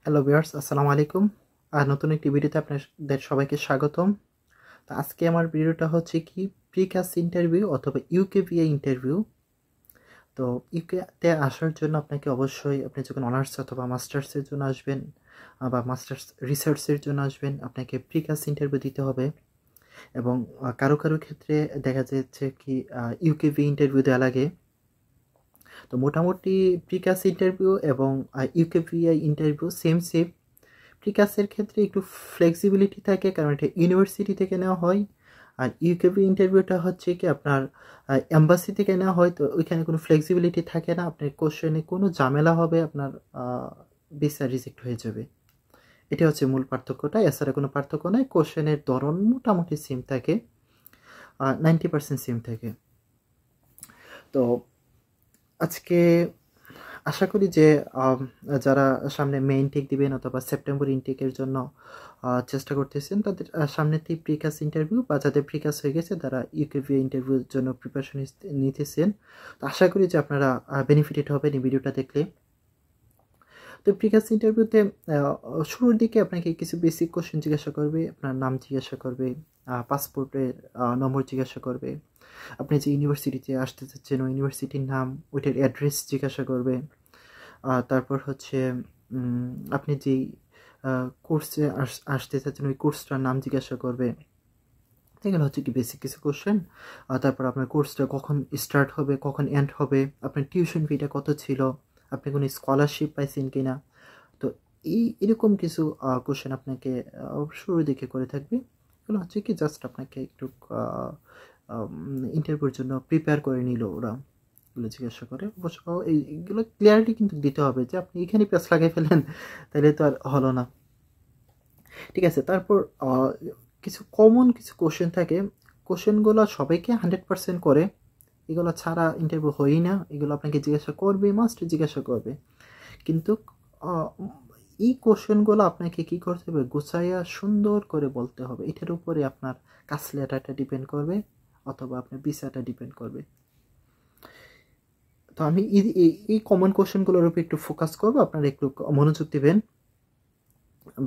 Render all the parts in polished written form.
Hello viewers, আসসালামু আলাইকুম। নতুন একটি ভিডিওতে আপনাদের সবাইকে স্বাগতম। তো আজকে আমার ভিডিওটা হচ্ছে কি প্রিক্যাস ইন্টারভিউ অথবা ইউকেভিএ ইন্টারভিউ। তো ইউকেতে আসার জন্য আপনাকে অবশ্যই আপনি যখন অনার্স অথবা মাস্টার্সের জন্য আসবেন বা মাস্টার্স রিসার্চের জন্য আসবেন, আপনাকে প্রিক্যাস ইন্টারভিউ দিতে হবে। এবং কারো কারো ক্ষেত্রে দেখা যাচ্ছে কি ইউকেভি ইন্টারভিউ দেওয়া লাগে। তো মোটামুটি প্রিক্যাস ইন্টারভিউ এবং ইউকেভিএ ইন্টারভিউ সেম। প্রিক্যাসের ক্ষেত্রে একটু ফ্লেক্সিবিলিটি থাকে, কারণ এটা ইউনিভার্সিটি থেকে নেওয়া হয়। আর ইউকেভি ইন্টারভিউটা হচ্ছে কি আপনার এম্বাসি থেকে নেওয়া হয়, তো ওইখানে কোনো ফ্লেক্সিবিলিটি থাকে না। আপনার কোশ্চেনে কোনো ঝামেলা হবে, আপনার ভিসা রিজেক্ট হয়ে যাবে। এটা হচ্ছে মূল পার্থক্যটা, এছাড়া কোনো পার্থক্য নয়। কোশ্চেনের ধরন মোটামুটি সেম থাকে, 90% সেম থাকে। তো আজকে আশা করি যে যারা সামনে মে ইনটেক দিবেন অথবা সেপ্টেম্বর ইনটেকের জন্য চেষ্টা করতেছেন, তাদের সামনেতেই প্রিক্যাস ইন্টারভিউ, বা যাদের প্রিক্যাস হয়ে গেছে তারা ইউকেভিএ ইন্টারভিউর জন্য প্রিপারেশন নিতেছেন। তো আশা করি যে আপনারা বেনিফিটেড হবেন এই ভিডিওটা দেখলে। তো প্রিক্যাস ইন্টারভিউতে শুরুর দিকে আপনাকে কিছু বেসিক কোশ্চেন জিজ্ঞাসা করবে। আপনার নাম জিজ্ঞাসা করবে, পাসপোর্টের নম্বর জিজ্ঞাসা করবে, আপনি যে ইউনিভার্সিটিতে আসতে চাচ্ছেন ওই ইউনিভার্সিটির নাম, ওইটার অ্যাড্রেস জিজ্ঞাসা করবে। তারপর হচ্ছে আপনি যেই কোর্সে আসতে চাচ্ছেন ওই কোর্সটার নাম জিজ্ঞাসা করবে। এগুলো হচ্ছে কি বেসিক কিছু কোশ্চেন। তারপর আপনার কোর্সটা কখন স্টার্ট হবে, কখন এন্ড হবে, আপনার টিউশন ফিটা কত ছিল, আপনি কোনো স্কলারশিপ পাইছেন কিনা। তো এরকম কিছু কোশ্চেন আপনাকে শুরুর দিকে করে থাকবে। এগুলো হচ্ছে কি জাস্ট আপনাকে একটু ইন্টারভিউর জন্য প্রিপেয়ার করে নিল ওরা, এগুলো জিজ্ঞাসা করে। অবশ্য এইগুলো ক্লিয়ারিটি কিন্তু দিতে হবে যে আপনি এখানে প্যাচ লাগিয়ে ফেলেন, তাহলে তো আর হলো না। ঠিক আছে, তারপর কিছু কমন কিছু কোশ্চেন থাকে। কোশ্চেনগুলো সবাইকে 100% করে, এগুলো ছাড়া ইন্টারভিউ হয়ই না। এগুলো আপনাকে জিজ্ঞাসা করবে, মাস্ট জিজ্ঞাসা করবে। কিন্তু এই কোশ্চেনগুলো আপনাকে কি করতে হবে, গুছাইয়া সুন্দর করে বলতে হবে। এটার উপরে আপনার কাজ লেটারটা ডিপেন্ড করবে অথবা আপনার ভিসাটা ডিপেন্ড করবে। তো আমি এই কমন কোশ্চেনগুলোর উপর একটু ফোকাস করবো, আপনারা একটু মনোযোগ দিবেন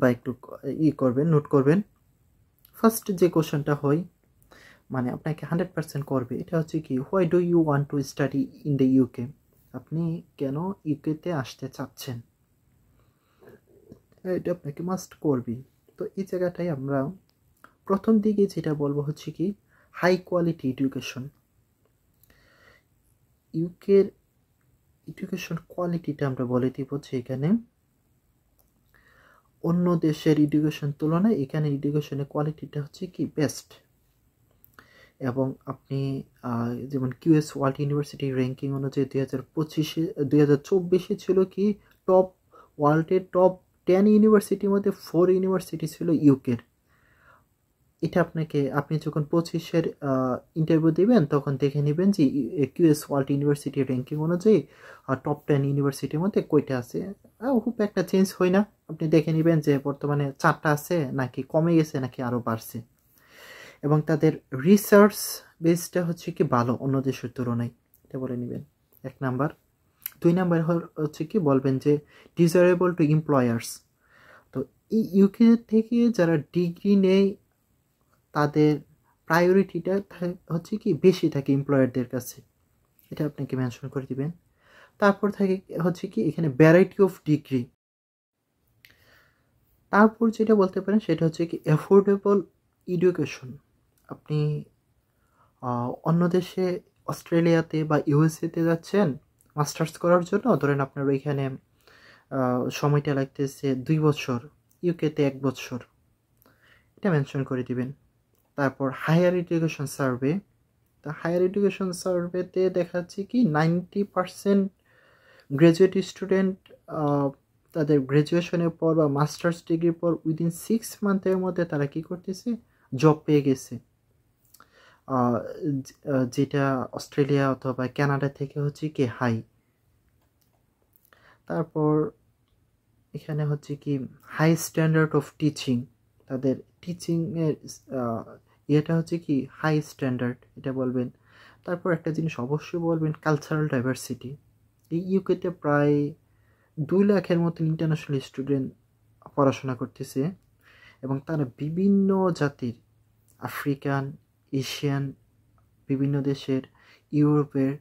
বা একটু করবেন, নোট করবেন। ফার্স্ট যে কোশ্চেনটা হয়, মানে আপনাকে 100% করবে, এটা হচ্ছে কি why do you want to study in the UK. আপনি কেন ইউকেতে আসতে চাচ্ছেন, এটা আপনাকে মাস্ট করবি। তো এই জায়গাটাই আমরা প্রথম দিকে যেটা বলবো হচ্ছে কি হাই কোয়ালিটি এডুকেশন। ইউকের এডুকেশন কোয়ালিটিটা আমরা বলে দিব যে এখানে অন্য দেশের এডুকেশন তুলনায় এখানে এডুকেশনের কোয়ালিটিটা হচ্ছে কি বেস্ট। এবং আপনি যেমন কিউএস ওয়ার্ল্ড ইউনিভার্সিটি র্যাঙ্কিং অনুযায়ী 2024 ছিল কি টপ ওয়ার্ল্ডের টপ 10 ইউনিভার্সিটির মধ্যে 4 ইউনিভার্সিটি ছিল ইউকের। এটা আপনি যখন 25-এর ইন্টারভিউ দিবেন তখন দেখে নেবেন যে কিউএস ওয়ার্ল্ড ইউনিভার্সিটি র্যাঙ্কিং অনুযায়ী টপ 10 ইউনিভার্সিটির মধ্যে কয়টা আছে। খুব একটা চেঞ্জ হয় না, আপনি দেখে নেবেন যে বর্তমানে 4টা আছে নাকি কমে গেছে নাকি আরও বাড়ছে। এবং তাদের রিসার্চ বেসটা হচ্ছে কি ভালো অন্য দেশের তুলনায়, এটা বলে নেবেন 1 নাম্বার। 2 নাম্বার হচ্ছে কি বলবেন যে ডিজারেবল টু এমপ্লয়ার্স। তো এই ইউকে থেকে যারা ডিগ্রি নেয় তাদের প্রায়োরিটিটা হচ্ছে কি বেশি থাকে এমপ্লয়ারদের কাছে, এটা আপনাকে মেনশন করে দিবেন। তারপর থাকে হচ্ছে কি এখানে ভ্যারাইটি অফ ডিগ্রি। তারপর যেটা বলতে পারেন সেটা হচ্ছে কি অ্যাফোর্ডেবল এডুকেশন। আপনি অন্য দেশে অস্ট্রেলিয়াতে বা ইউএসএতে যাচ্ছেন মাস্টার্স করার জন্য, ধরেন আপনার ওইখানে সময়টা লাগতেছে 2 বছর, ইউকেতে 1 বছর, এটা মেনশন করে দিবেন। তারপর হায়ার এডুকেশন সার্ভে। তো হায়ার এডুকেশন সার্ভেতে দেখাচ্ছে কি 90% গ্র্যাজুয়েট স্টুডেন্ট তাদের গ্র্যাজুয়েশনের পর বা মাস্টার্স ডিগ্রির পর উইদিন 6 মান্থের মধ্যে তারা কি করতেছে, জব পেয়ে গেছে। যেটা অস্ট্রেলিয়া অথবা কানাডা থেকে হচ্ছে কি হাই। তারপর এখানে হচ্ছে কি হাই স্ট্যান্ডার্ড অফ টিচিং, তাদের টিচিংয়ের ইয়েটা হচ্ছে কি হাই স্ট্যান্ডার্ড, এটা বলবেন। তারপর একটা জিনিস অবশ্যই বলবেন, কালচারাল ডাইভার্সিটি। এই ইউকেতে প্রায় 2 লাখের মতো ইন্টারন্যাশনাল স্টুডেন্ট পড়াশোনা করতেছে এবং তারা বিভিন্ন জাতির আফ্রিকান, এশিয়ান, বিভিন্ন দেশের, ইউরোপের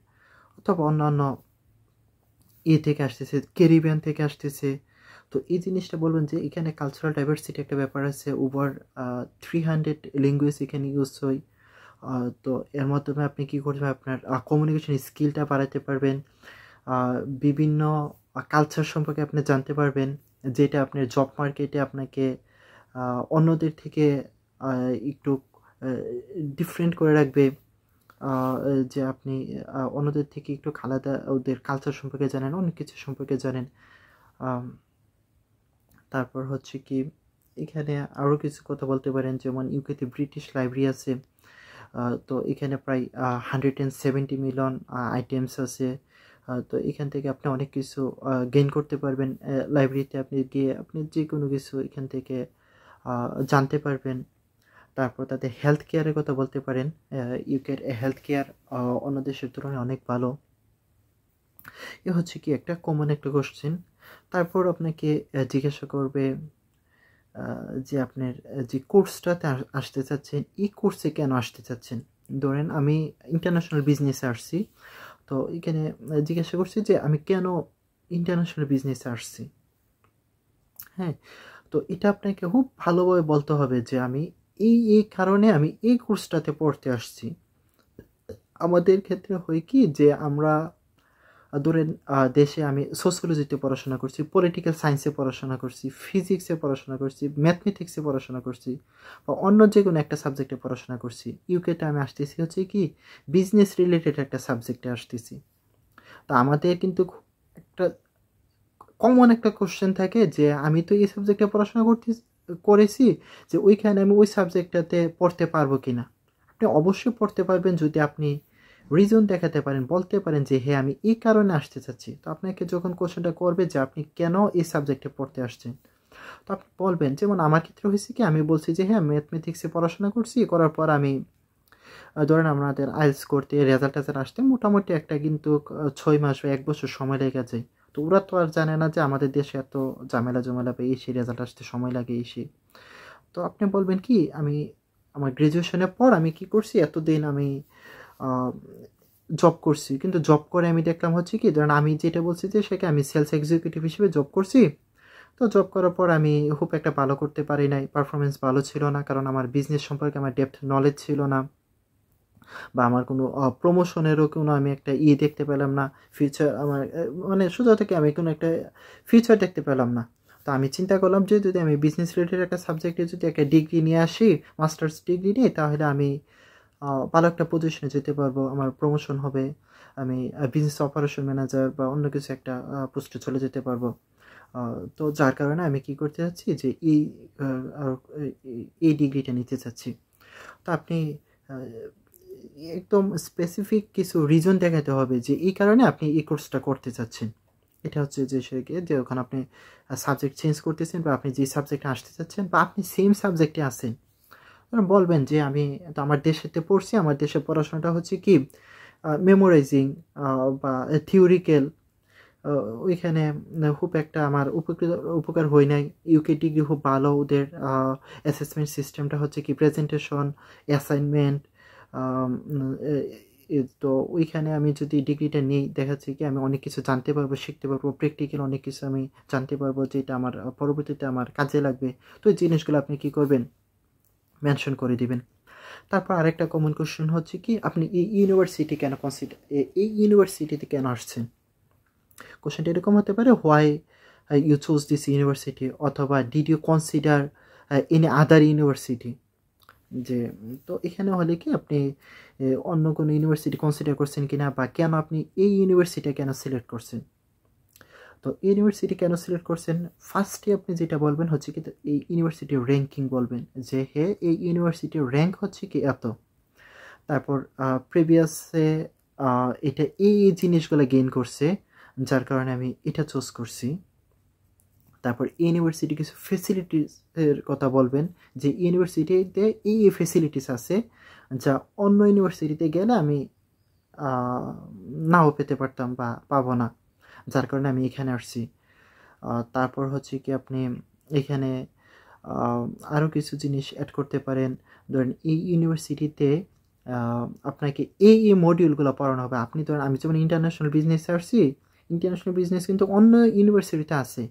অথবা অন্যান্য থেকে আসতেছে, ক্যারিবিয়ান থেকে আসতেছে। তো এই জিনিসটা বলবেন যে এখানে কালচারাল ডাইভার্সিটি একটা ব্যাপার আছে। ওভার 300 ল্যাঙ্গুয়েজ এখানে ইউজ হয়। তো এর মাধ্যমে আপনি কী করবেন, আপনার কমিউনিকেশন স্কিলটা বাড়াতে পারবেন, বিভিন্ন কালচার সম্পর্কে আপনি জানতে পারবেন, যেটা আপনার জব মার্কেটে আপনাকে অন্যদের থেকে একটু ডিফারেন্ট করে রাখবে, যে আপনি অন্যদের থেকে একটু আলাদা, ওদের কালচার সম্পর্কে জানেন, অনেক কিছু সম্পর্কে জানেন। তারপর হচ্ছে কি এখানে আরও কিছু কথা বলতে পারেন, যেমন ইউকেতে ব্রিটিশ লাইব্রেরি আছে। তো এখানে প্রায় 170 মিলিয়ন আইটেমস আছে। তো এখান থেকে আপনি অনেক কিছু গেইন করতে পারবেন। লাইব্রেরিতে আপনি গিয়ে আপনি যে কোনো কিছু এখান থেকে জানতে পারবেন। তারপর তাদের হেলথ কেয়ারের কথা বলতে পারেন। ইউকের হেলথ কেয়ার অন্য দেশের তুলনায় অনেক ভালো। এ হচ্ছে কি একটা কমন একটা কোশ্চেন। তারপর আপনাকে জিজ্ঞাসা করবে যে আপনার যে কোর্সটাতে আসতে চাচ্ছেন, এই কোর্সে কেন আসতে চাচ্ছেন। ধরেন আমি ইন্টারন্যাশনাল বিজনেসে আসছি, তো এখানে জিজ্ঞাসা করছি যে আমি কেন ইন্টারন্যাশনাল বিজনেসে আসছি। হ্যাঁ, তো এটা আপনাকে খুব ভালোভাবে বলতে হবে যে আমি এই কারণে আমি এই কোর্সটাতে পড়তে আসছি। আমাদের ক্ষেত্রে হয় কি যে আমরা ধরেন দেশে আমি সোশ্যোলজিতে পড়াশোনা করছি, পলিটিক্যাল সায়েন্সে পড়াশোনা করছি, ফিজিক্সে পড়াশোনা করছি, ম্যাথমেটিক্সে পড়াশোনা করছি, বা অন্য যে কোনো একটা সাবজেক্টে পড়াশোনা করছি। ইউকেতে আমি আসতেছি হচ্ছে কি বিজনেস রিলেটেড একটা সাবজেক্টে আসতেছি। তো আমাদের কিন্তু একটা কমন একটা কোশ্চেন থাকে যে আমি তো এই সাবজেক্টে পড়াশোনা করেছি, যে ওইখানে আমি ওই সাবজেক্টটাতে পড়তে পারবো কি না। আপনি অবশ্যই পড়তে পারবেন যদি আপনি রিজন দেখাতে পারেন, বলতে পারেন যে হ্যাঁ আমি এই কারণে আসতে চাচ্ছি। তো আপনাকে যখন কোশ্চেনটা করবে যে আপনি কেন এই সাবজেক্টে পড়তে আসছেন, তো আপনি বলবেন, যেমন আমার ক্ষেত্রে হয়েছে কি আমি বলছি যে হ্যাঁ ম্যাথমেটিক্সে পড়াশোনা করছি, করার পর আমি ধরেন আমাদের আইএলটিএস করতে রেজাল্ট আসতে মোটামুটি একটা কিন্তু 6 মাস বা 1 বছর সময় লেগে যায়। তো ওরা তো আর জানে না যে আমাদের দেশে এত ঝামেলা বা এই সেই রেজাল্ট আসতে সময় লাগে এসে। তো আপনি বলবেন কি আমি আমার গ্র্যাজুয়েশনের পর আমি কি করছি, এতদিন আমি জব করছি, কিন্তু জব করে আমি দেখলাম হচ্ছে কি, ধরেন আমি যেটা বলছি যে সেটা আমি সেলস এক্সিকিউটিভ হিসেবে জব করছি। তো জব করার পর আমি খুব একটা ভালো করতে পারি নাই, পারফরমেন্স ভালো ছিল না, কারণ আমার বিজনেস সম্পর্কে আমার ডেপথ নলেজ ছিল না, বা আমার কোনো প্রমোশনেরও কোনো আমি একটা দেখতে পেলাম না, ফিউচার আমার মানে সোজা থেকে আমি কোনো একটা ফিউচার দেখতে পেলাম না। তো আমি চিন্তা করলাম যে যদি আমি বিজনেস রিলেটেড একটা সাবজেক্টে যদি একটা ডিগ্রি নিয়ে আসি, মাস্টার্স ডিগ্রি নিয়ে, তাহলে আমি ভালো একটা পজিশনে যেতে পারবো, আমার প্রমোশন হবে, আমি বিজনেস অপারেশন ম্যানেজার বা অন্য কিছু একটা পোস্টে চলে যেতে পারবো। তো যার কারণে আমি কি করতে চাচ্ছি যে এই ডিগ্রিটা নিতে চাচ্ছি। তো আপনি একদম স্পেসিফিক কিছু রিজন দেখাতে হবে যে এই কারণে আপনি এই কোর্সটা করতে চাচ্ছেন। এটা হচ্ছে যে সেকে যে ওখানে আপনি সাবজেক্ট চেঞ্জ করতেছেন, বা আপনি যে সাবজেক্টে আসতে চাচ্ছেন, বা আপনি সেম সাবজেক্টে আছেন। বলবেন যে আমি তো আমার দেশেতে পড়ছি, আমার দেশে পড়াশোনাটা হচ্ছে কি মেমোরাইজিং বা থিওরিক্যাল, ওইখানে খুব একটা আমার উপকার হয় নাই। ইউকে ডিগ্রি খুব ভালো, ওদের অ্যাসেসমেন্ট সিস্টেমটা হচ্ছে কি প্রেজেন্টেশন, অ্যাসাইনমেন্ট। তো ওইখানে আমি যদি ডিগ্রিটা নিই, দেখাচ্ছি কি আমি অনেক কিছু জানতে পারবো, শিখতে পারবো, প্র্যাকটিক্যাল অনেক কিছু আমি জানতে পারবো, যেটা আমার পরবর্তীতে আমার কাজে লাগবে। তো এই জিনিসগুলো আপনি কি করবেন, মেনশন করে দিবেন। তারপর আরেকটা কমন কোশ্চেন হচ্ছে কি আপনি এই ইউনিভার্সিটি কেন এই ইউনিভার্সিটিতে কেন আসছেন। কোশ্চেনটা এরকম হতে পারে, why you choose this university, অথবা did you consider any other university. যে তো এখানে হলে কি আপনি অন্য কোনো ইউনিভার্সিটি কনসিডার করছেন কিনা, বা কেন আপনি এই ইউনিভার্সিটি কেন সিলেক্ট করছেন। তো ইউনিভার্সিটি কেন সিলেক্ট করছেন, ফার্স্টে আপনি যেটা বলবেন হচ্ছে কি এই ইউনিভার্সিটির র্যাঙ্কিং বলবেন, যে হে এই ইউনিভার্সিটির র্যাঙ্ক হচ্ছে কি এত। তারপর প্রিভিয়াসে এটা এই জিনিসগুলো গেইন করছে, যার কারণে আমি এটা চুজ করছি। তারপর ইউনিভার্সিটি কিছু ফেসিলিটিসের কথা বলবেন, যে ইউনিভার্সিটিতে এই ফেসিলিটিস আছে যা অন্য ইউনিভার্সিটিতে গেলে আমি নাও পেতে পারতাম বা পাবো না, যার কারণে আমি এখানে আসছি। তারপর হচ্ছে কি আপনি এখানে আরও কিছু জিনিস অ্যাড করতে পারেন। ধরেন এই ইউনিভার্সিটিতে আপনাকে এই মডিউলগুলো পড়ানো হবে। আপনি ধরেন আমি যেমন ইন্টারন্যাশনাল বিজনেস আসছি, ইন্টারন্যাশনাল বিজনেস কিন্তু অন্য ইউনিভার্সিটিতে আছে,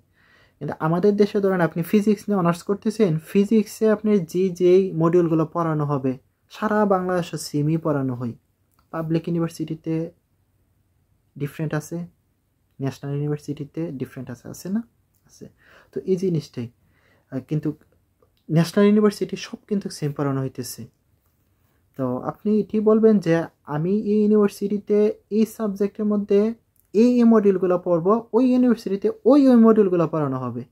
কিন্তু আমাদের দেশে ধরেন আপনি ফিজিক্স নিয়ে অনার্স করতেছেন, ফিজিক্সে আপনার যেই মডিউলগুলো পড়ানো হবে সারা বাংলাদেশে সেমই পড়ানো হয়। পাবলিক ইউনিভার্সিটিতে ডিফারেন্ট আছে, ন্যাশনাল ইউনিভার্সিটিতে ডিফারেন্ট আছে না? আছে। তো এই জিনিসটাই কিন্তু ন্যাশনাল ইউনিভার্সিটি সব কিন্তু সেম পড়ানো হইতেছে। তো আপনি এটি বলবেন যে আমি এই ইউনিভার্সিটিতে এই সাবজেক্টের মধ্যে এই মডিউলগুলো পড়বো, ওই ইউনিভার্সিটিতে ওই মডিউলগুলো পড়ানো হবে।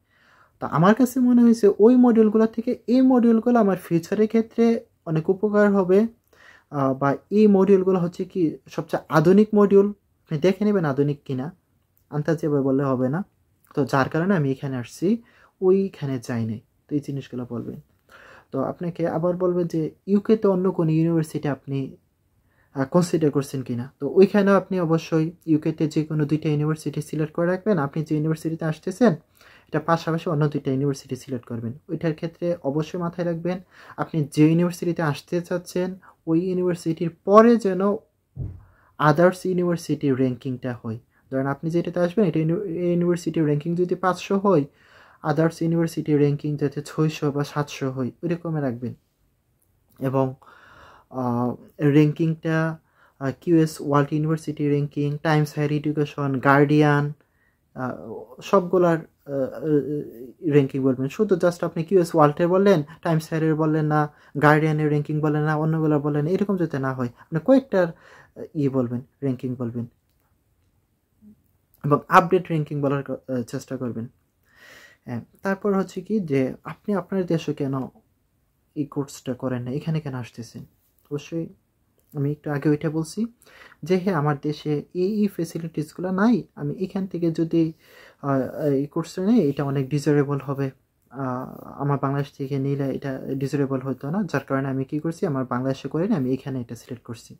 তো আমার কাছে মনে হয়েছে ওই মডিউলগুলো থেকে এই মডিউলগুলো আমার ফিউচারের ক্ষেত্রে অনেক উপকার হবে, বা এই মডিউলগুলো হচ্ছে কি সবচেয়ে আধুনিক মডিউল, আপনি দেখে নেবেন আধুনিক কিনা, আন্দাজে বললে হবে না। তো যার কারণে আমি এখানে আসছি, ওইখানে যাই নাই। তো এই জিনিসগুলো বলবেন। তো আপনাকে আবার বলবেন যে ইউকেতে অন্য কোনো ইউনিভার্সিটি আপনি কনসিডার করছেন কিনা। তো ওইখানেও আপনি অবশ্যই ইউকেতে যে কোনো 2টা ইউনিভার্সিটি সিলেক্ট করে রাখবেন। আপনি যে ইউনিভার্সিটিতে আসতেছেন এটা পাশাপাশি অন্য 2টা ইউনিভার্সিটি সিলেক্ট করবেন। ওইটার ক্ষেত্রে অবশ্যই মাথায় রাখবেন আপনি যে ইউনিভার্সিটিতে আসতে চাচ্ছেন ওই ইউনিভার্সিটির পরে যেন আদার্স ইউনিভার্সিটির র্যাঙ্কিংটা হয়। ধরেন আপনি যেটাতে আসবেন এটা ইউনিভার্সিটির র্যাঙ্কিং যদি 500 হয়, আদার্স ইউনিভার্সিটির র্যাঙ্কিং যাতে 600 বা 700 হয় ওই রকমই রাখবেন। এবং র্যাঙ্কিংটা QS world university ranking, Times higher education, Guardian, সবগুলার র্যাঙ্কিং বলবেন। শুধু জাস্ট আপনি কিউএস ওয়ার্ল্ডের বললেন, টাইমস হায়ারের বললেন না, গার্ডিয়ানের র্যাঙ্কিং বললেন না, অন্যগুলো বললেন, এরকম যাতে না হয়। আপনি কয়েকটার বলবেন, র্যাঙ্কিং বলবেন এবং আপডেট র্যাঙ্কিং বলার চেষ্টা করবেন। হ্যাঁ, তারপর হচ্ছে কি যে আপনি আপনার দেশে কেন এই কোর্সটা করেন না, এখানে কেন আসতেছেন? অবশ্যই আমি একটু আগে ওইটা বলছি যে হ্যাঁ আমার দেশে এই ফেসিলিটিসগুলো নাই, আমি এখান থেকে যদি এই কোর্সটা নিই এটা অনেক ডিজারেবল হবে, আমার বাংলাদেশ থেকে নিলে এটা ডিজারেবল হতো না, যার কারণে আমি কী করছি আমার বাংলাদেশে করে নিয়ে আমি এখানে এটা সিলেক্ট করছি।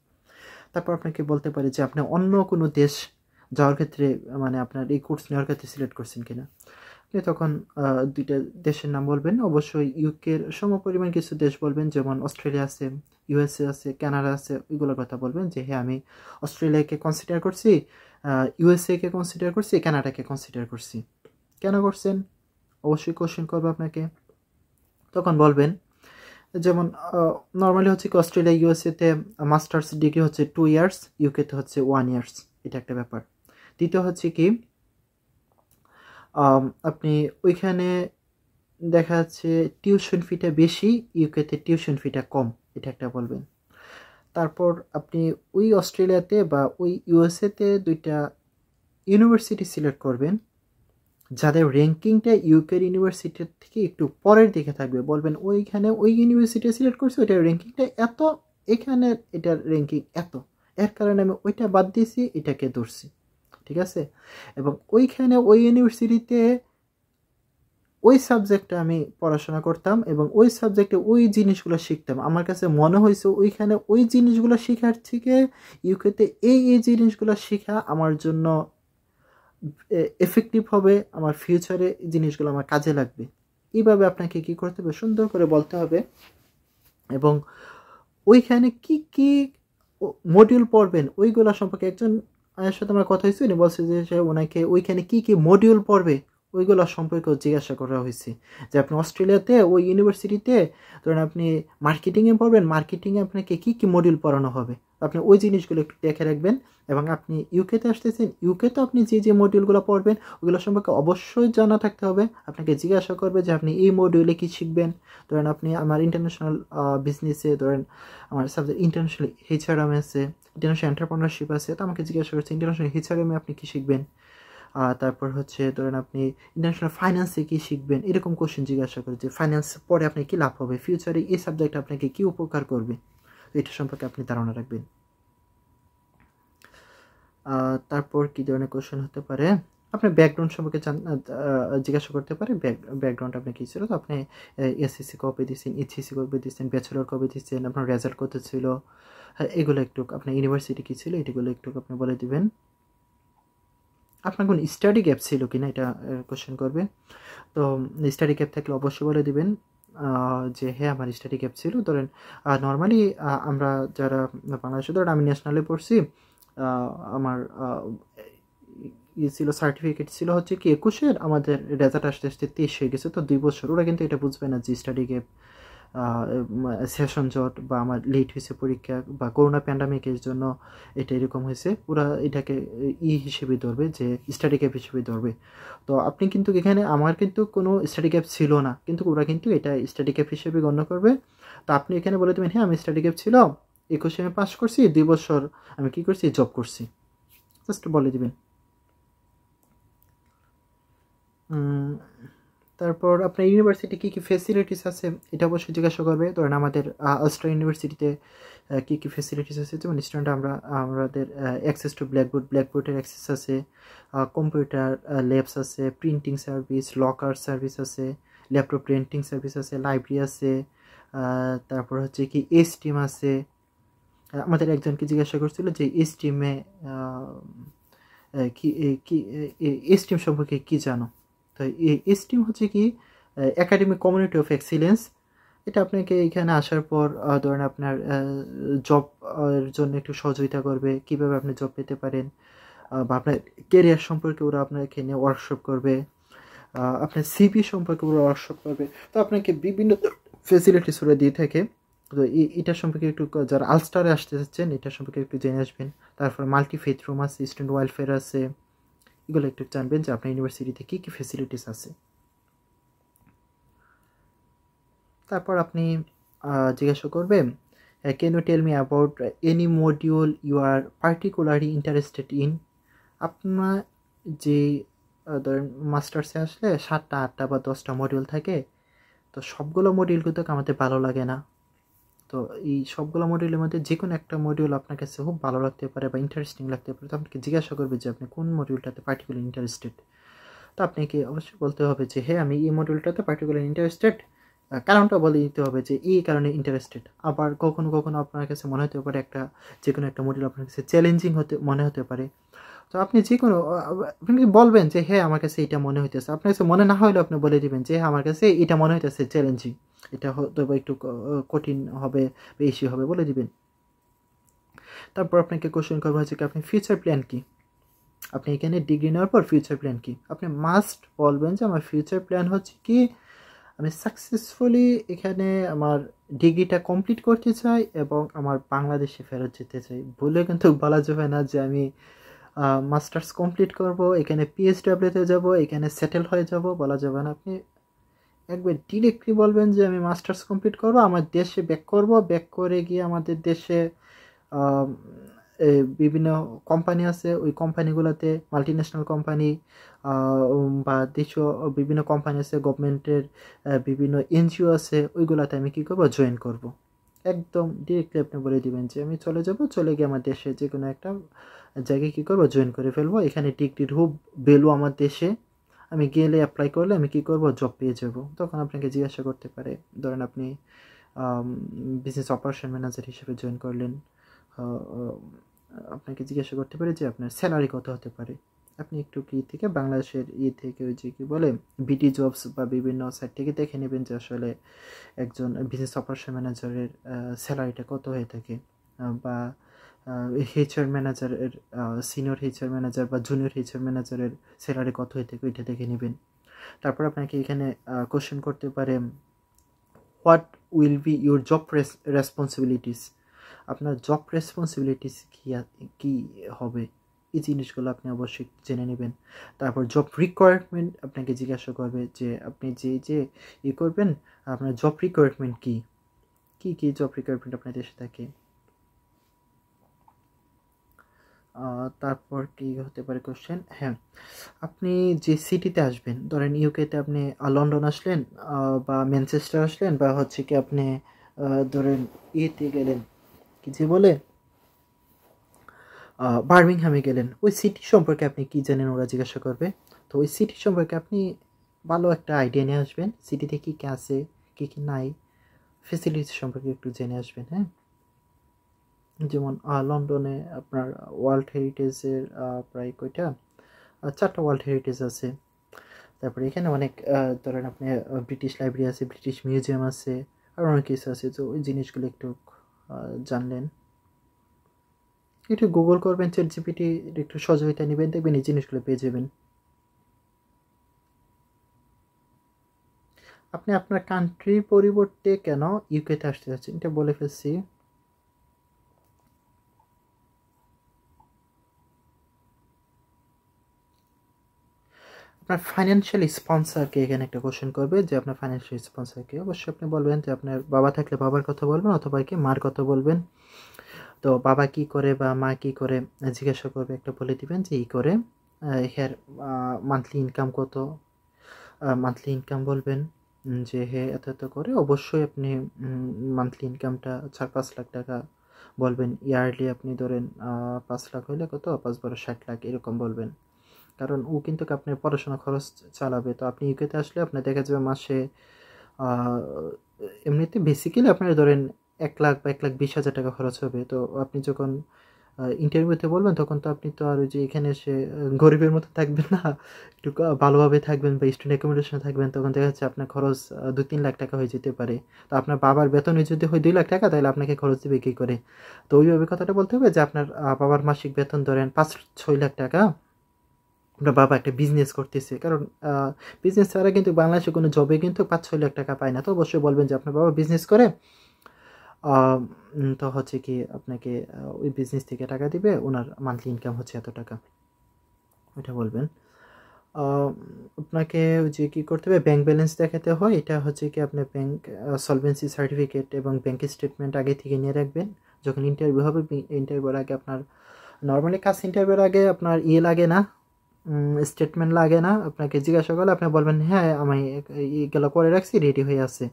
তারপর আপনাকে বলতে পারি যে আপনি অন্য কোনো দেশ যাওয়ার ক্ষেত্রে মানে আপনার এই কোর্স নেওয়ার ক্ষেত্রে সিলেক্ট করছেন কিনা। আপনি তখন 2টা দেশের নাম বলবেন। অবশ্যই ইউকের সমপরিমাণ কিছু দেশ বলবেন, যেমন অস্ট্রেলিয়া আছে, ইউএসএ আছে, কানাডা আছে, ওইগুলোর কথা বলবেন যে হ্যাঁ আমি অস্ট্রেলিয়াকে কনসিডার করছি, ইউএসএকে কনসিডার করছি, কানাডাকে কনসিডার করছি। কেন করছেন অবশ্যই কোশ্চেন করবে আপনাকে। তখন বলবেন যেমন নর্মালি হচ্ছে কি অস্ট্রেলিয়া ইউএসএতে মাস্টার্স ডিগ্রি হচ্ছে 2 ইয়ার্স, ইউকেতে হচ্ছে 1 ইয়ার্স, এটা একটা ব্যাপার। দ্বিতীয় হচ্ছে কি আপনি ওইখানে দেখা যাচ্ছে টিউশন ফিটা বেশি, ইউকেতে টিউশন ফিটা কম, এটা একটা বলবেন। তারপর আপনি ওই অস্ট্রেলিয়াতে বা ওই ইউএসএতে 2টা ইউনিভার্সিটি সিলেক্ট করবেন যাদের র্যাঙ্কিংটা ইউকের ইউনিভার্সিটির থেকে একটু পরের দিকে থাকবে। বলবেন ওইখানে ওই ইউনিভার্সিটি সিলেক্ট করছি ওইটার র্যাঙ্কিংটা এত, এখানে এটার র্যাঙ্কিং এত, এর কারণে আমি ওইটা বাদ দিয়েছি, এটাকে ধরছি, ঠিক আছে। এবং ওইখানে ওই ইউনিভার্সিটিতে ওই সাবজেক্টে আমি পড়াশোনা করতাম এবং ওই সাবজেক্টে ওই জিনিসগুলো শিখতাম। আমার কাছে মনে হয়েছে ওইখানে ওই জিনিসগুলো শেখার থেকে ইউকেতে এই জিনিসগুলো শেখা আমার জন্য এফেক্টিভ হবে, আমার ফিউচারে জিনিসগুলো আমার কাজে লাগবে। এইভাবে আপনাকে কী করতে হবে সুন্দর করে বলতে হবে। এবং ওইখানে কি কি মডিউল পড়বেন ওইগুলো সম্পর্কে একজন আমার সাথে আমার কথা হয়েছে, উনি বলছে যে সে ওনাকে ওইখানে কি কি মডিউল পড়বে ওইগুলো সম্পর্কেও জিজ্ঞাসা করা হয়েছে। যে আপনি অস্ট্রেলিয়াতে ওই ইউনিভার্সিটিতে ধরেন আপনি মার্কেটিংয়ে পড়বেন, মার্কেটিংয়ে আপনাকে কী কী মডিউল পড়ানো হবে, আপনি ওই জিনিসগুলো একটু দেখে রাখবেন। এবং আপনি ইউকেতে আসতেছেন, ইউকেতে আপনি যে মডিউলগুলো পড়বেন ওগুলো সম্পর্কে অবশ্যই জানা থাকতে হবে। আপনাকে জিজ্ঞাসা করবে যে আপনি এই মডিউলে কী শিখবেন। ধরেন আপনি আমার ইন্টারন্যাশনাল বিজনেসে ধরেন আমার সাবজেক্ট ইন্টারন্যাশনাল এইচআরএম আছে, ইন্টারন্যাশনাল এন্টারপ্রেনারশিপ আছে, তো আমাকে জিজ্ঞাসা করছে ইন্টারন্যাশনাল এইচআরএমে আপনি কী শিখবেন। তারপর হচ্ছে ধরেন আপনি ইন্টারন্যাশনাল ফাইন্যান্সে কী শিখবেন, এরকম কোশ্চেন জিজ্ঞাসা করে যে ফাইন্যান্স পরে আপনি কী লাভ হবে, ফিউচারে এই সাবজেক্ট আপনাকে কী উপকার করবে, এটা সম্পর্কে আপনি ধারণা রাখবেন। তারপর কী ধরনের কোশ্চেন হতে পারে, আপনার ব্যাকগ্রাউন্ড সম্পর্কে জিজ্ঞাসা করতে পারে, ব্যাকগ্রাউন্ড আপনি কী ছিল, তো আপনি এসএসসি কবে দিচ্ছেন, এইচএসসি কবে দিচ্ছেন, ব্যাচেলর কবে দিচ্ছেন, আপনার রেজাল্ট কত ছিল, এগুলো একটু আপনার ইউনিভার্সিটি কী ছিল এগুলো একটু আপনি বলে দিবেন। আপনার কোনো স্টাডি গ্যাপ ছিল কি না, এটা কোশ্চেন করবে। তো স্টাডি গ্যাপ থাকলে অবশ্যই বলে দিবেন যে হ্যাঁ আমার স্টাডি গ্যাপ ছিল। ধরেন নর্মালি আমরা যারা বাংলাদেশে, ধরেন আমি ন্যাশনালে পড়ছি, আমার ইয়ে ছিল, সার্টিফিকেট ছিল হচ্ছে কি 21-এর, আমাদের রেজাল্ট আসতে আসতে 23 হয়ে গেছে, তো 2 বছর। ওরা কিন্তু এটা বুঝবে না যে স্টাডি গ্যাপ, সেশন জট বা আমার লেট হয়েছে পরীক্ষা বা করোনা প্যান্ডামিকের জন্য এটা এরকম হয়েছে, ওরা এটাকে হিসেবে ধরবে, যে স্টাডি গ্যাপ হিসেবে ধরবে। তো আপনি কিন্তু এখানে, আমার কিন্তু কোনো স্টাডি গ্যাপ ছিল না, কিন্তু ওরা কিন্তু এটা স্টাডি গ্যাপ হিসেবে গণ্য করবে। তো আপনি এখানে বলে দেবেন হ্যাঁ আমি স্টাডি গ্যাপ ছিল, 21-এ আমি পাস করছি, 2 বছর আমি কী করছি, জব করছি, জাস্ট বলে দিবেন। তারপর আপনার ইউনিভার্সিটি কী কী ফেসিলিটিস আছে এটা অবশ্যই জিজ্ঞাসা করবে। ধরেন আমাদের আলস্টার ইউনিভার্সিটিতে কী কী ফেসিলিটিস আছে, যেমন স্টুডেন্ট আমাদের অ্যাক্সেস টু ব্ল্যাকবোর্ডের অ্যাক্সেস আছে, কম্পিউটার ল্যাবস আছে, প্রিন্টিং সার্ভিস, লকার সার্ভিস আছে, ল্যাপটপ প্রিন্টিং সার্ভিস আছে, লাইব্রেরি আছে, তারপর হচ্ছে কি এসটিএম আছে। আমাদের একজনকে জিজ্ঞাসা করছিল যে এসটিএমে কি এসটিএম সম্পর্কে কী জানো। তো এসটিএম হচ্ছে কি একাডেমিক কমিউনিটি অফ এক্সিলেন্স। এটা আপনাকে এখানে আসার পর ধরেন আপনার জব জন্য একটু সহযোগিতা করবে, কীভাবে আপনি জব পেতে পারেন, বা আপনার কেরিয়ার সম্পর্কে ওরা আপনাকে নিয়ে ওয়ার্কশপ করবে, আপনার সিভি সম্পর্কে ওরা ওয়ার্কশপ করবে। তো আপনাকে বিভিন্ন ফেসিলিটিস ওরা দিয়ে থাকে। তো এটার সম্পর্কে একটু, যারা আলস্টারে আসতে চাচ্ছেন এটার সম্পর্কে একটু জেনে আসবেন। তারপর মাল্টিফেথ রুম আছে, স্টুডেন্ট ওয়েলফেয়ার আছে, এগুলো একটু জানবেন যে আপনার ইউনিভার্সিটিতে কী কী ফেসিলিটিস আছে। তারপর আপনি জিজ্ঞাসা করবেন can you tell me about any module you are particularly interested in. আপনার যে ধরেন মাস্টার্সে আসলে 7টা 8টা বা 10টা মডিউল থাকে, তো সবগুলো মডিউল কিন্তু আমাদের ভালো লাগে না। তো এই সবগুলো মডিউলের মধ্যে যে কোনো একটা মডিউল আপনার কাছে খুব ভালো লাগতে পারে বা ইন্টারেস্টিং লাগতে পারে, তো আপনাকে জিজ্ঞাসা করবে যে আপনি কোন মডিউলটাতে পার্টিকুলার ইন্টারেস্টেড। তো আপনাকে অবশ্যই বলতে হবে যে হ্যাঁ আমি এই মডিউলটাতে পার্টিকুলার ইন্টারেস্টেড, কারণটা বলে দিতে হবে যে এই কারণে ইন্টারেস্টেড। আবার কখনো কখনো আপনার কাছে মনে হতে পারে যে কোনো একটা মডিউল আপনার কাছে চ্যালেঞ্জিং মনে হতে পারে। তো আপনি যে কোনো আপনি বলবেন যে হ্যাঁ আমার কাছে এটা মনে হইতেছে, আপনার কাছে মনে না হলেও আপনি বলে দিবেন যে হ্যাঁ আমার কাছে এটা মনে হইতেছে চ্যালেঞ্জিং, এটা হয়তো বা একটু কঠিন হবে, বেশি হবে, বলে দিবেন। তারপর আপনাকে কোশ্চেন করবো হচ্ছে কি আপনি ফিউচার প্ল্যান কী। আপনি এখানে ডিগ্রি নেওয়ার পর ফিউচার প্ল্যান কী, আপনি মাস্ট বলবেন যে আমার ফিউচার প্ল্যান হচ্ছে কি আমি সাকসেসফুলি এখানে আমার ডিগ্রিটা কমপ্লিট করতে চাই এবং আমার বাংলাদেশে ফেরত যেতে চাই। ভুলে কিন্তু বলা যাবে না যে আমি মাস্টার্স কমপ্লিট করব, এখানে পিএইচডব্লিউতে যাব, এখানে সেটেল হয়ে যাব, বলা যাবে না। আপনি একবার ডিরেক্টলি বলবেন যে আমি মাস্টার্স কমপ্লিট করব, আমার দেশে ব্যাক করব, ব্যাক করে গিয়ে আমাদের দেশে বিভিন্ন কোম্পানি আছে, ওই কোম্পানিগুলোতে মাল্টি ন্যাশনাল কোম্পানি বা দেশীয় বিভিন্ন কোম্পানি আছে, গভর্নমেন্টের বিভিন্ন এনজিও আছে, ওইগুলোতে আমি কী করবো, জয়েন করব। একদম ডিরেক্টলি আপনি বলে দিবেন যে আমি চলে যাব, চলে গিয়ে আমার দেশে যে কোনো একটা জায়গায় কী করবো, জয়েন করে ফেলবো। এখানে ডিগ্রির খুব ভ্যালু আমার দেশে, আমি গেলে অ্যাপ্লাই করলে আমি কী করবো, জব পেয়ে যাব। তখন আপনাকে জিজ্ঞাসা করতে পারে, ধরেন আপনি বিজনেস অপারেশন ম্যানেজার হিসেবে জয়েন করলেন, আপনাকে জিজ্ঞাসা করতে পারে যে আপনার স্যালারি কত হতে পারে। আপনি একটু কি থেকে বাংলাদেশের থেকে ওই যে কী বলে বিডি জবস বা বিভিন্ন সাইট থেকে দেখে নেবেন যে আসলে একজন বিজনেস অপারেশন ম্যানেজারের স্যালারিটা কত হয়ে থাকে, বা এইচআর ম্যানেজারের, সিনিয়র এইচআর ম্যানেজার বা জুনিয়র এইচআর ম্যানেজারের স্যালারি কত হয়ে থাকে, ওইটা দেখে নেবেন। তারপর আপনাকে এখানে কোশ্চেন করতে পারে what will be your job responsibilities. আপনার জব রেসপন্সিবিলিটিস কী হবে, এই জিনিসগুলো আপনি অবশ্যই জেনে নেবেন। তারপর জব রিকোয়ারমেন্ট আপনাকে জিজ্ঞাসা করবে যে আপনি যে করবেন, আপনার জব রিকোয়ারমেন্ট কী কী জব রিকোয়ারমেন্ট আপনার দেশে থাকে। তারপর কি হতে পারে কোশ্চেন, হ্যাঁ আপনি যে সিটিতে আসবেন, ধরেন ইউকেতে আপনি লন্ডন আসলেন বা ম্যানচেস্টার আসলেন, বা হচ্ছে কি আপনি ধরেন ইয়েতে গেলেন, কি যে বলে বার্মিংহামে গেলেন, ওই সিটি সম্পর্কে আপনি কি জানেন ওরা জিজ্ঞাসা করবে। তো ওই সিটি সম্পর্কে আপনি ভালো একটা আইডিয়া নিয়ে আসবেন, সিটিতে কী কী আছে কী কী নাই, ফেসিলিটিস সম্পর্কে একটু জেনে আসবেন। হ্যাঁ, যেমন লন্ডনে আপনার ওয়ার্ল্ড হেরিটেজের প্রায় কয়টা 4টা ওয়ার্ল্ড হেরিটেজ আছে। তারপরে এখানে অনেক ধরেন আপনি ব্রিটিশ লাইব্রেরি আছে, ব্রিটিশ মিউজিয়াম আছে, আর অনেক কিছু আছে। তো ওই জিনিসগুলো একটু জানলেন, একটু গুগল করবেন, চ্যাট জিপিটি একটু সহযোগিতা নেবেন, দেখবেন এই জিনিসগুলো পেয়ে যাবেন। আপনি আপনার কান্ট্রির পরিবর্তে কেন ইউকেতে আসতে যাচ্ছেন এটা বলে ফেলছি। আপনার ফাইন্যান্সিয়াল স্পন্সরকে এখানে একটা কোশ্চেন করবে যে আপনার ফাইন্যান্সিয়াল স্পন্সরকে। অবশ্যই আপনি বলবেন যে আপনার বাবা থাকলে বাবার কথা বলবেন, অথবা কি মার কথা বলবেন। তো বাবা কি করে বা মা কি করে জিজ্ঞাসা করবে, একটা বলে দিবেন যে করে হের মান্থলি ইনকাম কত, মান্থলি ইনকাম বলবেন যে হে এত এত করে। অবশ্যই আপনি মান্থলি ইনকামটা 4-5 লাখ টাকা বলবেন। ইয়ারলি আপনি ধরেন 5 লাখ হইলে কত, 5-12 60 লাখ এরকম বলবেন। কারণ ও কিন্তু আপনার পড়াশোনা খরচ চালাবে। তো আপনি ইউকেতে আসলে আপনার দেখা যাবে মাসে এমনিতে বেসিক্যালি আপনার ধরেন 1 লাখ বা 1,20,000 টাকা খরচ হবে। তো আপনি যখন ইন্টারভিউতে বলবেন তখন তো আপনি তো আর ওই যে এখানে এসে গরিবের মতো থাকবেন না, একটু ভালোভাবে থাকবেন বা স্টুডেন্ট অ্যাকোমোডেশনে থাকবেন। তখন দেখা যাচ্ছে আপনার খরচ 2-3 লাখ টাকা হয়ে যেতে পারে। তো আপনার বাবার বেতনে যদি হয় 2 লাখ টাকা, তাহলে আপনাকে খরচ দেবে কী করে? তো ওইভাবে কথাটা বলতে হবে যে আপনার বাবার মাসিক বেতন ধরেন 5-6 লাখ টাকা। আপনার বাবা একটা বিজনেস করতেছে, কারণ বিজনেস ছাড়া কিন্তু বাংলাদেশে কোনো জবে কিন্তু 5-6 লাখ টাকা পায় না। তো অবশ্যই বলবেন যে আপনার বাবা বিজনেস করে, তো হচ্ছে কি আপনাকে ওই বিজনেস থেকে টাকা দিবে, ওনার মান্থলি ইনকাম হচ্ছে এত টাকা, ওইটা বলবেন। আপনাকে যে কী করতে হবে, ব্যাঙ্ক ব্যালেন্স দেখাতে হয়। এটা হচ্ছে কি আপনার ব্যাঙ্ক সলভেন্সি সার্টিফিকেট এবং ব্যাঙ্কের স্টেটমেন্ট আগে থেকে নিয়ে রাখবেন। যখন ইন্টারভিউ হবে, ইন্টারভিউর আগে আপনার নর্মালি কাজ ইন্টারভিউর আগে আপনার লাগে না, স্টেটমেন্ট লাগে না। আপনাকে জিজ্ঞাসা করলে আপনি বলবেন হ্যাঁ আমি এইগুলো করে রাখছি, রেডি হয়ে আছে।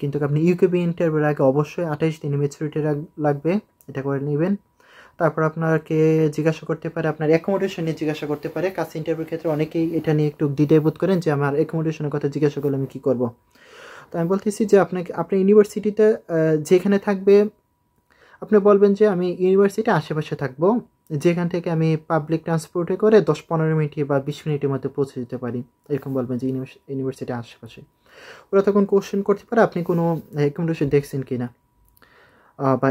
কিন্তু আপনি ইউকেবি ইন্টারভিউর আগে অবশ্যই 28 দিন ম্যাচুরিটি লাগবে, এটা করে নেবেন। তারপর আপনাকে জিজ্ঞাসা করতে পারে, আপনার অ্যাকোমোডেশন নিয়ে জিজ্ঞাসা করতে পারে। কাজ ইন্টারভিউর ক্ষেত্রে অনেকেই এটা নিয়ে একটু দ্বিধাবোধ করেন যে আমার অ্যাকোমোডেশনের কথা জিজ্ঞাসা করলে আমি কী করব। তো আমি বলতেছি যে আপনার ইউনিভার্সিটিতে যেখানে থাকবে, আপনি বলবেন যে আমি ইউনিভার্সিটির আশেপাশে থাকবো, যেখান থেকে আমি পাবলিক ট্রান্সপোর্টে করে 10-15 মিনিটে বা 20 মিনিটের মধ্যে পৌঁছে যেতে পারি, এরকম বলবেন যে ইউনিভার্সিটির আশেপাশে। ওরা তখন কোশ্চেন করতে পারে আপনি কোনো অ্যাকোমোডেশন দেখছেন কি না, বা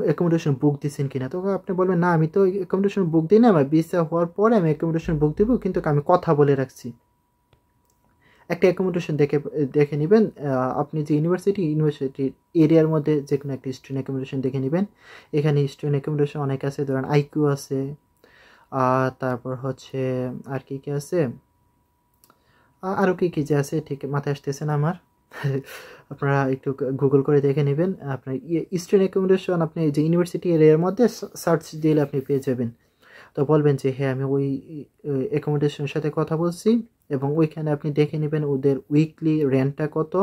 অ্যাকোমোডেশন বুক দিচ্ছেন কি না। তো আপনি বলবেন না আমি তো অ্যাকোমোডেশন বুক দিই না, আমার ভিসা হওয়ার পরে আমি অ্যাকোমোডেশন বুক দেবো, কিন্তু আমি কথা বলে রাখছি। একটা অ্যাকোমোডেশন দেখে নেবেন। আপনি যে ইউনিভার্সিটির এরিয়ার মধ্যে যে কোনো একটা স্টুডেন্ট অ্যাকোমোডেশন দেখে নেবেন। এখানে স্টুডেন্ট অ্যাকোমোডেশন অনেক আছে, ধরেন আইকিউ আছে, তারপর হচ্ছে আর কি কি আছে, আরও কী কী যে আছে ঠিক মাথায় আসতেছে না আমার। আপনারা একটু গুগল করে দেখে নেবেন। আপনার স্টুডেন্ট অ্যাকোমোডেশন আপনি যে ইউনিভার্সিটি এরিয়ার মধ্যে সার্চ দিলে আপনি পেয়ে যাবেন। তো বলবেন যে হ্যাঁ আমি ওই অ্যাকোমোডেশনের সাথে কথা বলছি, এবং ওইখানে আপনি দেখে নেবেন ওদের উইকলি রেন্টটা কত,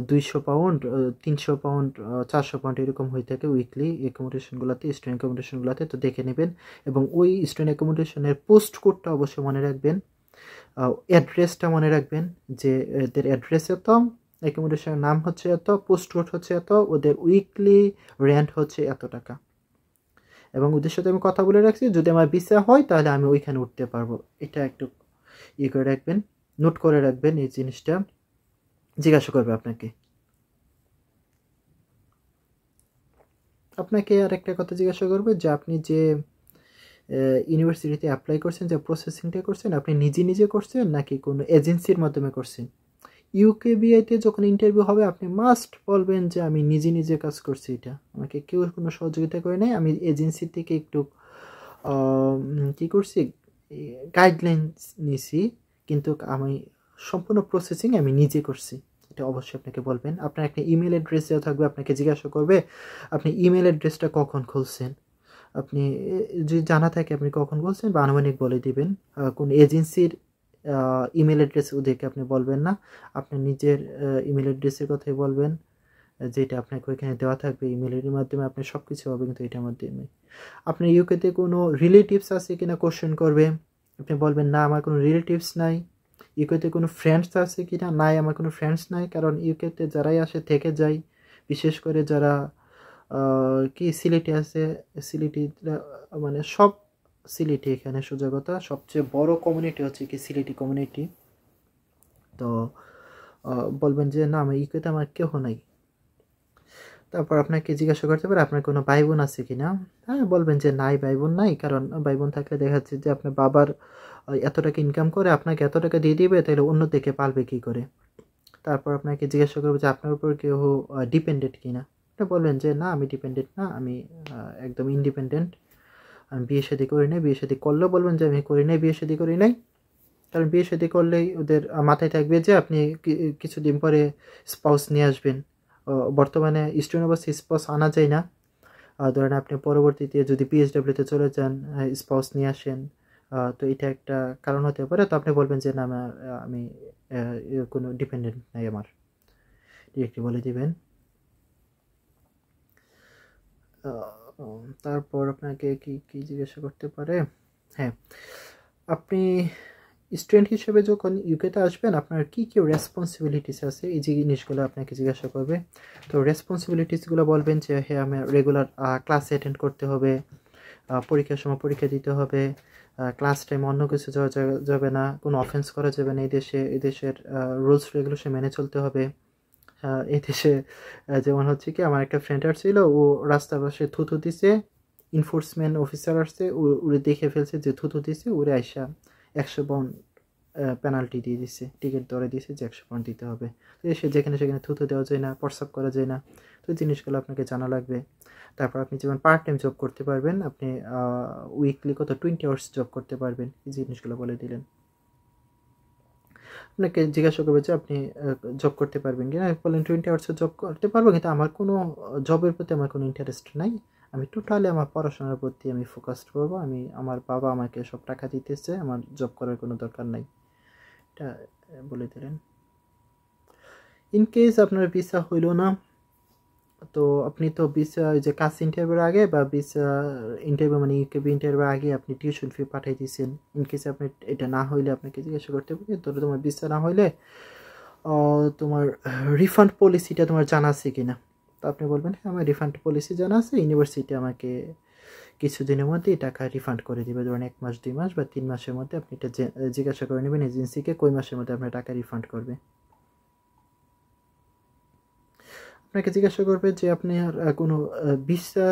200 পাউন্ড, 300 পাউন্ড, 400 পাউন্ড এরকম হয়ে থাকে উইকলি অ্যাকোমোডেশনগুলোতে, স্টুডেন্ট অ্যাকোমোডেশনগুলোতে। তো দেখে নেবেন, এবং ওই স্টুডেন্ট অ্যাকোমোডেশনের পোস্ট কোডটা অবশ্যই মনে রাখবেন, অ্যাড্রেসটা মনে রাখবেন যে এদের অ্যাড্রেস এত, অ্যাকোমোডেশনের নাম হচ্ছে এত, পোস্ট কোড হচ্ছে এত, ওদের উইকলি রেন্ট হচ্ছে এত টাকা। এবং ওদের সাথে আমি কথা বলে রাখছি, যদি আমার ভিসা হয় তাহলে আমি ওইখানে উঠতে পারবো। এটা একটু করে রাখবেন, নোট করে রাখবেন এই জিনিসটা। জিজ্ঞাসা করবে আপনাকে আর একটা কথা জিজ্ঞাসা করবে যে আপনি যে ইউনিভার্সিটিতে অ্যাপ্লাই করছেন, যে প্রসেসিংটা করছেন, আপনি নিজে করছেন নাকি কোনো এজেন্সির মাধ্যমে করছেন। ইউকেবিআইতে যখন ইন্টারভিউ হবে আপনি মাস্ট বলবেন যে আমি নিজে কাজ করছি, এটা আমাকে কেউ কোনো সহযোগিতা করে নাই, আমি এজেন্সি থেকে একটু কী করছি, গাইডলাইন্স নিয়েছি, কিন্তু আমি সম্পূর্ণ প্রসেসিং আমি নিজে করছি, এটা অবশ্যই আপনাকে বলবেন। আপনার একটা ইমেল অ্যাড্রেস দেওয়া থাকবে, আপনাকে জিজ্ঞাসা করবে আপনি ইমেল অ্যাড্রেসটা কখন খুলছেন। আপনি যদি জানা থাকে আপনি কখন বলছেন বা আনুমানিক বলে দিবেন। কোন এজেন্সির ইমেল অ্যাড্রেস ওদেরকে আপনি বলবেন না, আপনার নিজের ইমেল অ্যাড্রেসের কথাই বলবেন, যেটা আপনাকে ওইখানে দেওয়া থাকবে। ইমেলের মাধ্যমে আপনার সব কিছু হবে, কিন্তু এটার মাধ্যমে আপনার ইউকেতে কোনো রিলেটিভস আছে কিনা কোশ্চেন করবে। আপনি বলবেন না আমার কোনো রিলেটিভস নাই। ইউকেতে কোনো ফ্রেন্ডস আছে কিনা, নাই আমার কোনো ফ্রেন্ডস নাই, কারণ ইউকেতে যারাই আসে থেকে যায়, বিশেষ করে যারা কি সিলেটে আছে, সিলেটি মানে সব সিলেটি এখানে সোজা কথা, সবচেয়ে বড় কমিউনিটি হচ্ছে কি সিলেটি কমিউনিটি। তো বলবেন যে না আমার ইউকেতে আমার কেউ নাই। তারপর আপনাকে জিজ্ঞাসা করতে পারে আপনার কোনো ভাই বোন আছে কি না। হ্যাঁ, বলবেন যে নাই, ভাই বোন নাই, কারণ ভাই বোন থাকলে দেখা যাচ্ছে যে আপনার বাবার এত টাকা ইনকাম করে আপনাকে এত টাকা দিয়ে দিবে, তাহলে অন্য দিকে পালবে কী করে। তারপর আপনাকে জিজ্ঞাসা করবে যে আপনার উপর কেউ ডিপেন্ডেন্ট কিনা। আপনি বলবেন যে না আমি ডিপেন্ডেন্ট না, আমি একদম ইন্ডিপেন্ডেন্ট, আমি বিয়ে শাদী করি নাই। বিয়ে শাদী করলেও বলবেন যে আমি করি নাই, বিয়ে শাদী করি নাই। কারণ বিয়ে শাদী করলেই ওদের মাথায় থাকবে যে আপনি কিছুদিন পরে স্পাউস নিয়ে আসবেন। বর্তমানে স্টুডেন্ট অবশ্যই স্পাউস আনা যায় না। ধরেন আপনি পরবর্তীতে যদি পিএইচডব্লিউতে চলে যান, স্পাউস নিয়ে আসেন, তো এটা একটা কারণ হতে পারে। তো আপনি বলবেন যে না আমি কোনো ডিপেন্ডেন্ট নাই, আমার ডিরেক্টলি বলে দিবেন। তারপর আপনাকে কি কি জিজ্ঞাসা করতে পারে। হ্যাঁ, আপনি স্টুডেন্ট হিসেবে যখন ইউকেতে আসবেন আপনার কী কী রেসপন্সিবিলিটিস আছে, এই জিনিসগুলো আপনাকে জিজ্ঞাসা করবে। তো রেসপন্সিবিলিটিসগুলো বলবেন যে হ্যাঁ আমার রেগুলার ক্লাসে অ্যাটেন্ড করতে হবে, পরীক্ষার সময় পরীক্ষা দিতে হবে, ক্লাস টাইম অন্য কিছু যাওয়া যাবে না, কোনো অফেন্স করা যাবে না, এই দেশের রুলস রেগুলেশন মেনে চলতে হবে। এই দেশে যেমন হচ্ছে কি আমার একটা ফ্রেন্ড ছিল, ও রাস্তার পাশে থুথু দিছে, এনফোর্সমেন্ট অফিসার আসছে, ওরে দেখে ফেলছে যে থুথু দিছে, ওরে আইসা 100 পাউন্ড পেনাল্টি দিয়ে দিছে, টিকিট ধরে দিয়েছে যে 100 পাউন্ড দিতে হবে। তো এসে যেখানে সেখানে থুথু দেওয়া যায় না, প্রস্রাব করা যায় না। তো এই জিনিসগুলো আপনাকে জানা লাগবে। তারপর আপনি যেমন পার্ট টাইম জব করতে পারবেন, আপনি উইকলি কত 20 আওয়ার্স জব করতে পারবেন, এই জিনিসগুলো বলে দিলেন। আপনাকে জিজ্ঞাসা করবে যে আপনি জব করতে পারবেন কিনা। বলেন 20 আওয়ার্সে জব করতে পারবো, কিন্তু আমার কোনো জবের প্রতি আমার কোনো ইন্টারেস্ট নাই, আমি টোটালি আমার পড়াশোনার প্রতি আমি ফোকাস করবো, আমার বাবা আমাকে সব টাকা দিতেছে, আমার জব করার কোনো দরকার নাই, এটা বলে দিলেন। ইন কেস আপনার ভিসা হইল না, তো আপনি তো ভিসা যে কাজ ইন্টারভিউর আগে বা ভিসা ইন্টারভিউ মানে ইউকেবি ইন্টারভিউর আগে আপনি টিউশন ফি পাঠিয়ে দিয়েছেন। ইন কেস আপনি এটা না হইলে আপনাকে জিজ্ঞাসা করতে পারি, ধরো তোমার ভিসা না হইলে তোমার রিফান্ড পলিসিটা তোমার জানা আছে কি না। তো আপনি বলবেন হ্যাঁ আমার রিফান্ড পলিসি জানা আছে, ইউনিভার্সিটি আমাকে কিছুদিনের মধ্যেই টাকা রিফান্ড করে দেবে, ধরুন 1 মাস 2 মাস বা 3 মাসের মধ্যে। আপনি এটা জিজ্ঞাসা করে নেবেন এজেন্সিকে কই মাসের মধ্যে আপনার টাকা রিফান্ড করবে। আপনাকে জিজ্ঞাসা করবে যে আপনার কোনো ভিসা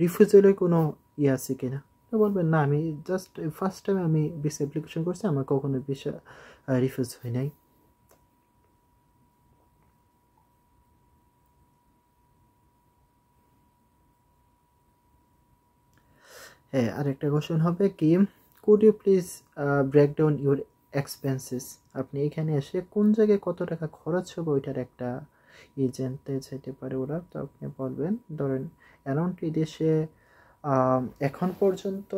রিফিউজালের কোনো ইয়ে আছে কিনা। তো বলবেন না আমি জাস্ট ফার্স্ট টাইম আমি ভিসা অ্যাপ্লিকেশন করছি, আমার কখনো ভিসা রিফিউজ হয় নাই। হ্যাঁ, আরেকটা কোশ্চেন হবে কি, could you please break down your expenses. আপনি এখানে এসে কোন জায়গায় কত টাকা খরচ হবে ওইটার একটা জানতে চাইতে পারে ওরা। তো আপনি বলবেন ধরেন অ্যারাউন্ড এই দেশে এখন পর্যন্ত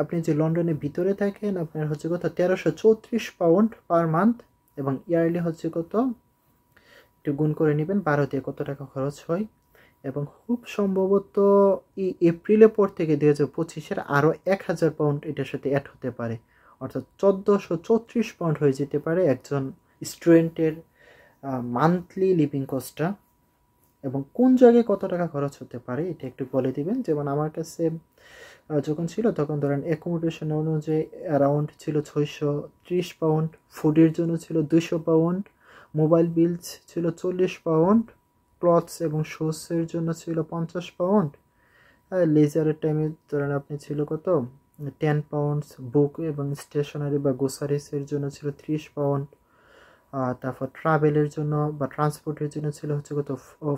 আপনি যে লন্ডনের ভিতরে থাকেন আপনার হচ্ছে কত 1334 পাউন্ড পার মান্থ, এবং ইয়ারলি হচ্ছে কত একটু গুণ করে নেবেন 12 দিয়ে কত টাকা খরচ হয়। এবং খুব সম্ভবত এই এপ্রিলের পর থেকে 2025-এর আরও 1000 পাউন্ড এটার সাথে অ্যাড হতে পারে, অর্থাৎ 1434 পাউন্ড হয়ে যেতে পারে একজন স্টুডেন্টের মান্থলি লিভিং কস্টটা। এবং কোন জায়গায় কত টাকা খরচ হতে পারে এটা একটু বলে দিবেন। যেমন আমার কাছে যখন ছিল তখন ধরেন অ্যাকোমোডেশন অনুযায়ী অ্যারাউন্ড ছিল 630 পাউন্ড, ফুডের জন্য ছিল 200 পাউন্ড, মোবাইল বিলস ছিল 40 পাউন্ড, ক্লথস এবং শুজের জন্য ছিল 50 পাউন্ড, আর লেজারের টাইমে ধরেন আপনি ছিল কত 10 পাউন্ডস, বুক এবং স্টেশনারি বা গ্রোসারিসের জন্য ছিল 30 পাউন্ড, তারপর ট্রাভেলের জন্য বা ট্রান্সপোর্টের জন্য ছিল হচ্ছে কত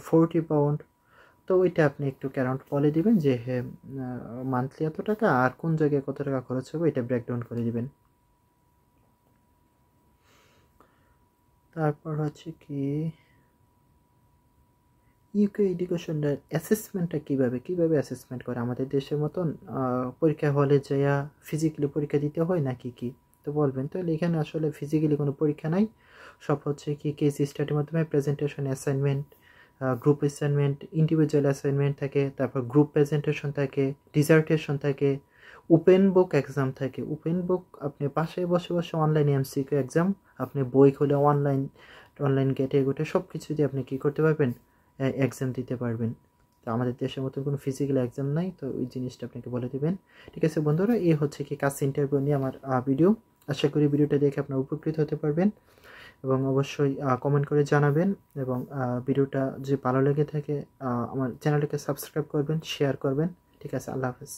40 পাউন্ড। তো ওইটা আপনি একটু অ্যারাউন্ড বলে দিবেন যে হ্যাঁ মান্থলি এত টাকা আর কোন জায়গায় কত টাকা খরচ হবে এটা ব্রেকডাউন করে দিবেন। তারপর হচ্ছে কি ইউকে এডুকেশনের অ্যাসেসমেন্টটা কীভাবে অ্যাসেসমেন্ট করে, আমাদের দেশের মতন পরীক্ষা হলে যাইয়া ফিজিক্যালি পরীক্ষা দিতে হয় নাকি কি। তো বলবেন তাহলে এখানে আসলে ফিজিক্যালি কোনো পরীক্ষা নাই, সব হচ্ছে কি কেস স্টাডির মাধ্যমে presentation, assignment, group assignment, individual assignment থাকে, তারপর গ্রুপ প্রেজেন্টেশন থাকে, ডিজার্টেশন থাকে, ওপেন বুক এক্সাম থাকে। ওপেন বুক আপনি বাসায় বসে বসে অনলাইন এমসিকিউ এক্সাম, আপনি বই খুলে অনলাইন গেটে সব কিছু দিয়ে আপনি কী করতে পারবেন এক্সাম দিতে পারবেন। তো আমাদের দেশের মতন কোনো ফিজিক্যাল এক্সাম নাই, তো ওই জিনিসটা আপনাকে বলে দেবেন। ঠিক আছে বন্ধুরা, এই হচ্ছে কি কাজ ইন্টারভিউ নিয়ে আমার ভিডিও। আশা করি ভিডিওটা দেখে আপনারা উপকৃত হতে পারবেন এবং অবশ্যই কমেন্ট করে জানাবেন এবং ভিডিওটা যদি ভালো লেগে থাকে আমার চ্যানেলটাকে সাবস্ক্রাইব করবেন, শেয়ার করবেন। ঠিক আছে, আল্লাহ হাফেজ।